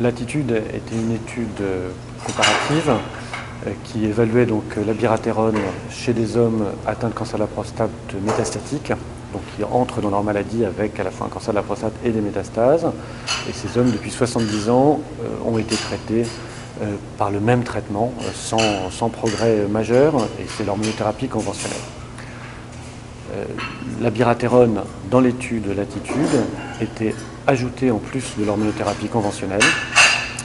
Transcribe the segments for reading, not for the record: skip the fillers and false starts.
L'attitude était une étude comparative qui évaluait donc l'abiraterone chez des hommes atteints de cancer de la prostate métastatique, donc qui entrent dans leur maladie avec à la fois un cancer de la prostate et des métastases. Et ces hommes, depuis 70 ans, ont été traités par le même traitement, sans progrès majeur, et c'est l'hormonothérapie conventionnelle. L'abiraterone, dans l'étude Latitude, était ajouté en plus de l'hormonothérapie conventionnelle.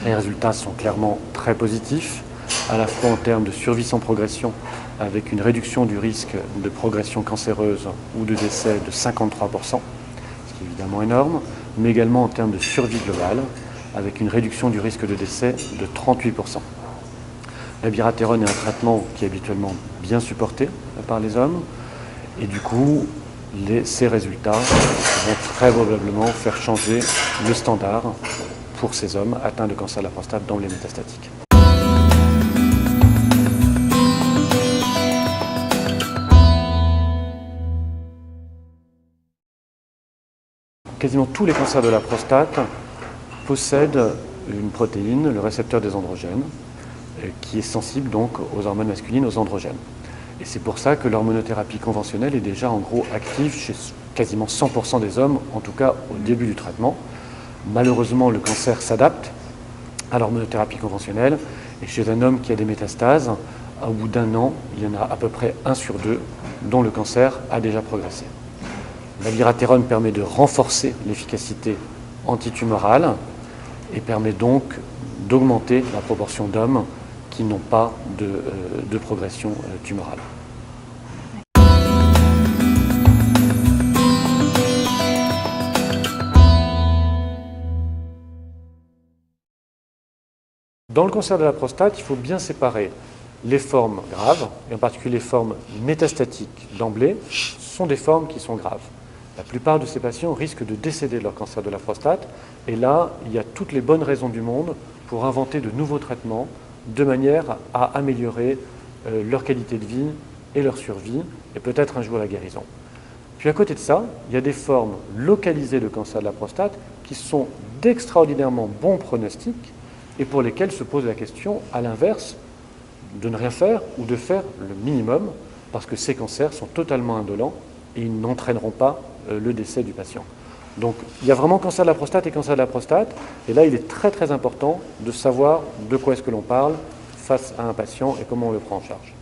Les résultats sont clairement très positifs, à la fois en termes de survie sans progression, avec une réduction du risque de progression cancéreuse ou de décès de 53%, ce qui est évidemment énorme, mais également en termes de survie globale, avec une réduction du risque de décès de 38%. L'abiraterone est un traitement qui est habituellement bien supporté par les hommes, et du coup, ces résultats vont très probablement faire changer le standard pour ces hommes atteints de cancer de la prostate dans les métastatiques. Quasiment tous les cancers de la prostate possèdent une protéine, le récepteur des androgènes, qui est sensible donc aux hormones masculines, aux androgènes. Et c'est pour ça que l'hormonothérapie conventionnelle est déjà en gros active chez quasiment 100% des hommes, en tout cas au début du traitement. Malheureusement, le cancer s'adapte à l'hormonothérapie conventionnelle, et chez un homme qui a des métastases, au bout d'un an, il y en a à peu près 1 sur 2 dont le cancer a déjà progressé. L'abiraterone permet de renforcer l'efficacité antitumorale et permet donc d'augmenter la proportion d'hommes qui n'ont pas de progression tumorale. Dans le cancer de la prostate, il faut bien séparer les formes graves, et en particulier les formes métastatiques d'emblée, sont des formes qui sont graves. La plupart de ces patients risquent de décéder de leur cancer de la prostate, et là, il y a toutes les bonnes raisons du monde pour inventer de nouveaux traitements de manière à améliorer leur qualité de vie et leur survie, et peut-être un jour la guérison. Puis à côté de ça, il y a des formes localisées de cancer de la prostate qui sont d'extraordinairement bons pronostics et pour lesquelles se pose la question, à l'inverse, de ne rien faire ou de faire le minimum, parce que ces cancers sont totalement indolents et ils n'entraîneront pas le décès du patient. Donc il y a vraiment cancer de la prostate et cancer de la prostate, et là il est très très important de savoir de quoi est-ce que l'on parle face à un patient et comment on le prend en charge.